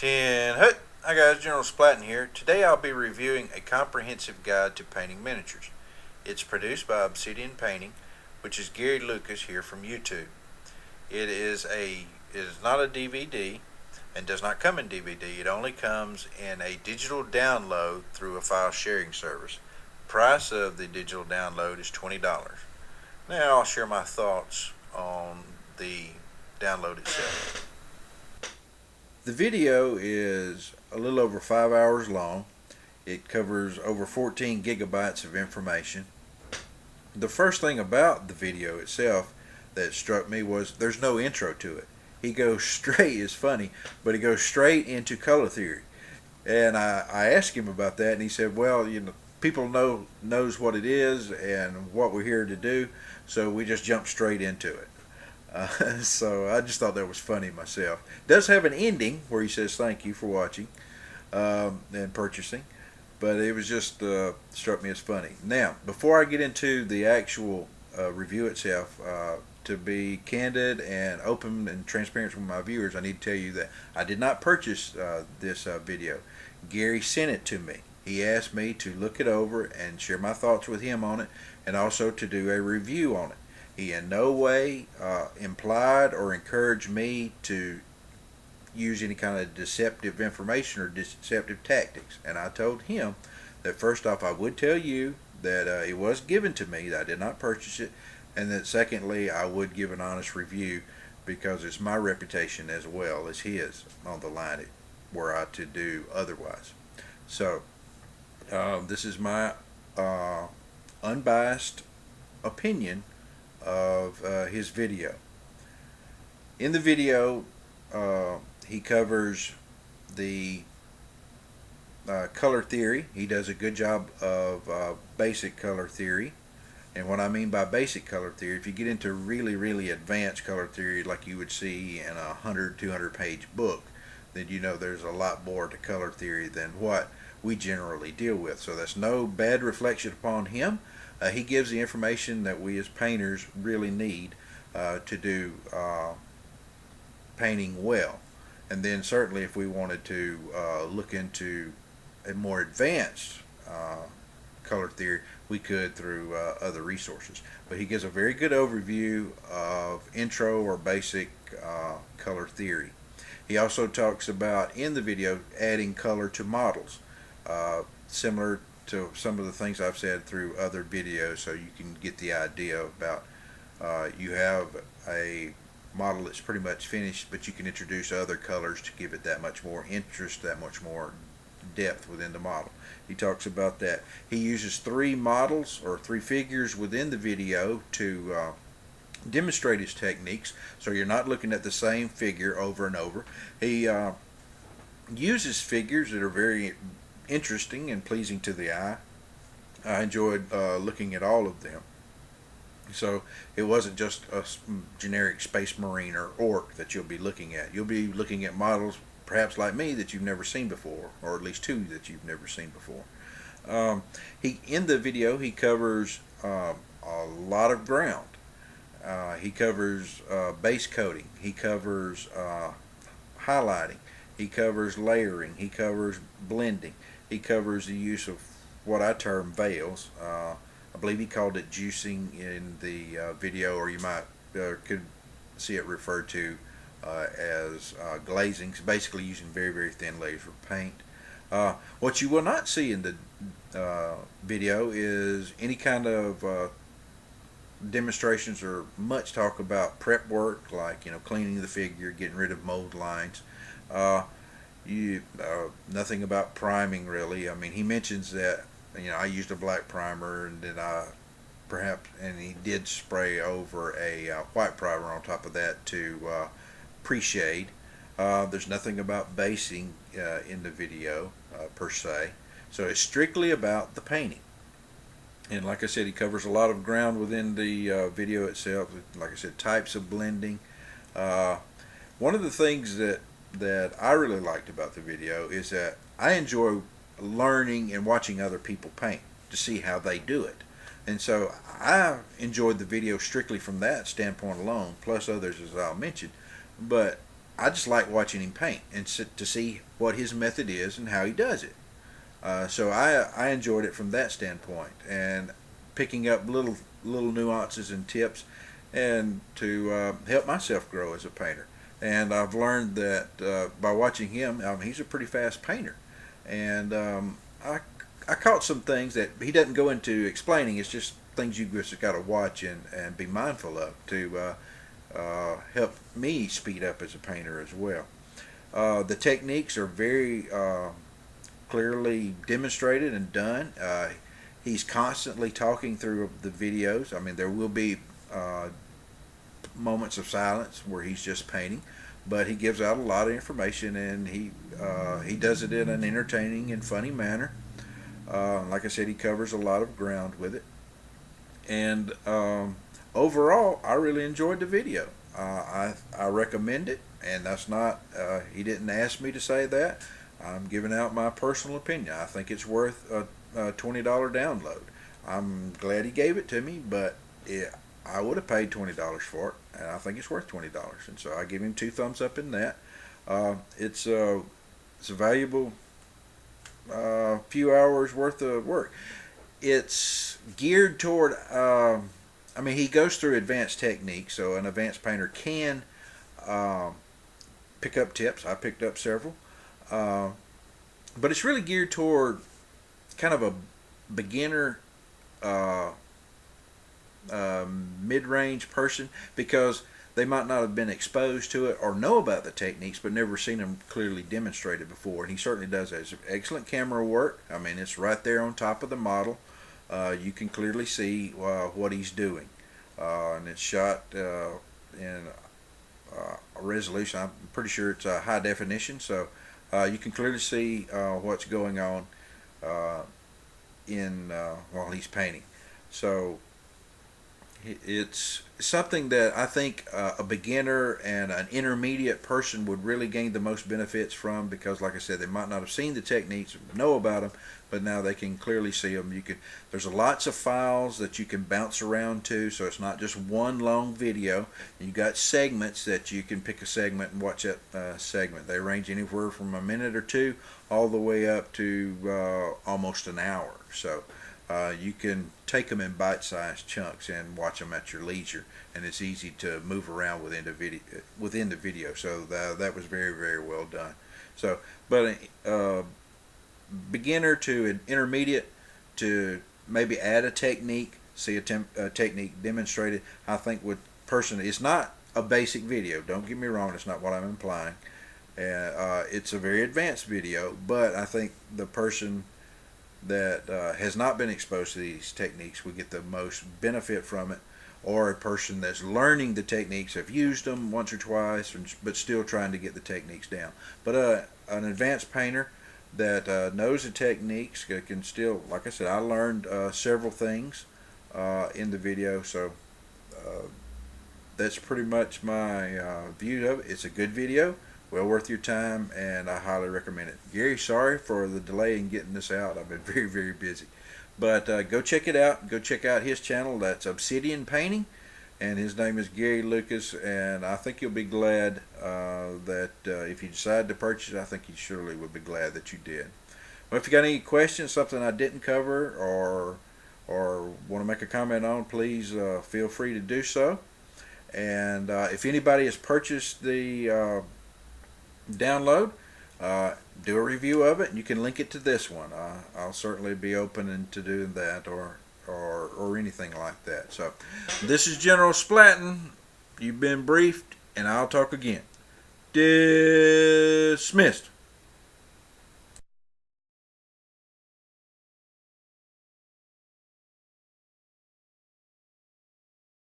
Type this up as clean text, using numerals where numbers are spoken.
Hey, hi guys, General Splatten here. Today I'll be reviewing a comprehensive guide to painting miniatures. It's produced by Obsidian Painting, which is Gary Lucas here from YouTube. It is not a DVD and does not come in DVD. It only comes in a digital download through a file sharing service. Price of the digital download is $20. Now I'll share my thoughts on the download itself. The video is a little over 5 hours long. It covers over 14 gigabytes of information. The first thing about the video itself that struck me was there's no intro to it. He goes straight, it's funny, but he goes straight into color theory. And I asked him about that, and he said, well, people knows what it is and what we're here to do, so we just jump straight into it. So I just thought that was funny myself. It does have an ending where he says thank you for watching and purchasing, but it was just struck me as funny. Now, before I get into the actual review itself, to be candid and open and transparent with my viewers, I need to tell you that I did not purchase this video. Gary sent it to me. He asked me to look it over and share my thoughts with him on it, and also to do a review on it. He in no way implied or encouraged me to use any kind of deceptive information or deceptive tactics. And I told him that first off, I would tell you that it was given to me, that I did not purchase it, and that secondly, I would give an honest review because it's my reputation as well as his on the line were I to do otherwise. So this is my unbiased opinion of his video. In the video, he covers the color theory. He does a good job of basic color theory. And what I mean by basic color theory, if you get into really advanced color theory like you would see in a 100-200 page book, then there's a lot more to color theory than what we generally deal with. So that's no bad reflection upon him. He gives the information that we as painters really need to do painting well. And then certainly if we wanted to look into a more advanced color theory, we could through other resources. But he gives a very good overview of intro or basic color theory. He also talks about, in the video, adding color to models, similar to some of the things I've said through other videos, so you can get the idea about you have a model that's pretty much finished, but you can introduce other colors to give it that much more interest, that much more depth within the model. He talks about that. He uses 3 models or 3 figures within the video to demonstrate his techniques, so you're not looking at the same figure over and over. He uses figures that are very interesting and pleasing to the eye. I enjoyed looking at all of them. So it wasn't just a generic Space Marine or Orc that you'll be looking at. You'll be looking at models, perhaps like me, that you've never seen before, or at least 2 that you've never seen before. In the video, he covers a lot of ground. He covers base coating. He covers highlighting. He covers layering. He covers blending. He covers the use of what I term veils. I believe he called it juicing in the video, or you might could see it referred to as glazing. So basically using very thin layers of paint. What you will not see in the video is any kind of demonstrations or much talk about prep work, like cleaning the figure, getting rid of mold lines. Nothing about priming really. I mean, he mentions that I used a black primer, and then he did spray over a white primer on top of that to pre-shade. There's nothing about basing in the video per se, so it's strictly about the painting. And like I said, he covers a lot of ground within the video itself. Like I said, types of blending. One of the things that I really liked about the video is that I enjoy learning and watching other people paint to see how they do it. And so I enjoyed the video strictly from that standpoint alone, plus others as I'll mention. But I just like watching him paint and to see what his method is and how he does it. So I enjoyed it from that standpoint, and picking up little nuances and tips, and to help myself grow as a painter. And I've learned that by watching him, he's a pretty fast painter, and I caught some things that he doesn't go into explaining. It's just things you just got to watch and be mindful of to help me speed up as a painter as well. The techniques are very clearly demonstrated and done. He's constantly talking through the videos. I mean, there will be moments of silence where he's just painting, but he gives out a lot of information, and he does it in an entertaining and funny manner. Like I said, he covers a lot of ground with it, and overall, I really enjoyed the video. I recommend it, and that's not he didn't ask me to say that. I'm giving out my personal opinion. I think it's worth a $20 download. I'm glad he gave it to me, but I would have paid $20 for it, and I think it's worth $20. And so I give him 2 thumbs up in that. It's a valuable few hours worth of work. It's geared toward. I mean, he goes through advanced techniques, so an advanced painter can pick up tips. I picked up several. But it's really geared toward kind of a beginner, mid-range person, because they might not have been exposed to it or know about the techniques but never seen them clearly demonstrated before. And he certainly does that. It's excellent camera work. I mean, it's right there on top of the model. You can clearly see what he's doing. And it's shot in a resolution. I'm pretty sure it's high definition, so you can clearly see what's going on while he's painting. So it's something that I think a beginner and an intermediate person would really gain the most benefits from, because, like I said, they might not have seen the techniques, know about them, but now they can clearly see them. There's lots of files that you can bounce around to, so it's not just one long video. You got segments that you can pick a segment and watch that segment. They range anywhere from a minute or two all the way up to almost an hour. So you can take them in bite-sized chunks and watch them at your leisure, and it's easy to move around within the video. So that was very, very well done. So, but beginner to an intermediate to maybe add a technique, see a technique demonstrated, I think would personally, it's not a basic video. Don't get me wrong, that's not what I'm implying. It's a very advanced video, but I think the person that has not been exposed to these techniques will get the most benefit from it, or a person that's learning the techniques, have used them once or twice, but still trying to get the techniques down. But an advanced painter that knows the techniques can still, like I said, I learned several things in the video, so that's pretty much my view of it. It's a good video, well worth your time, and I highly recommend it. Gary, sorry for the delay in getting this out. I've been very, very busy. But go check it out. Go check out his channel. That's Obsidian Painting, and his name is Gary Lucas, and I think you'll be glad that if you decide to purchase it, I think you surely would be glad that you did. Well, if you got any questions, something I didn't cover, or want to make a comment on, please feel free to do so. And if anybody has purchased the download, do a review of it, and you can link it to this one. I'll certainly be open to doing that, or anything like that. So this is General Splatton. You've been briefed, and I'll talk again. Dismissed.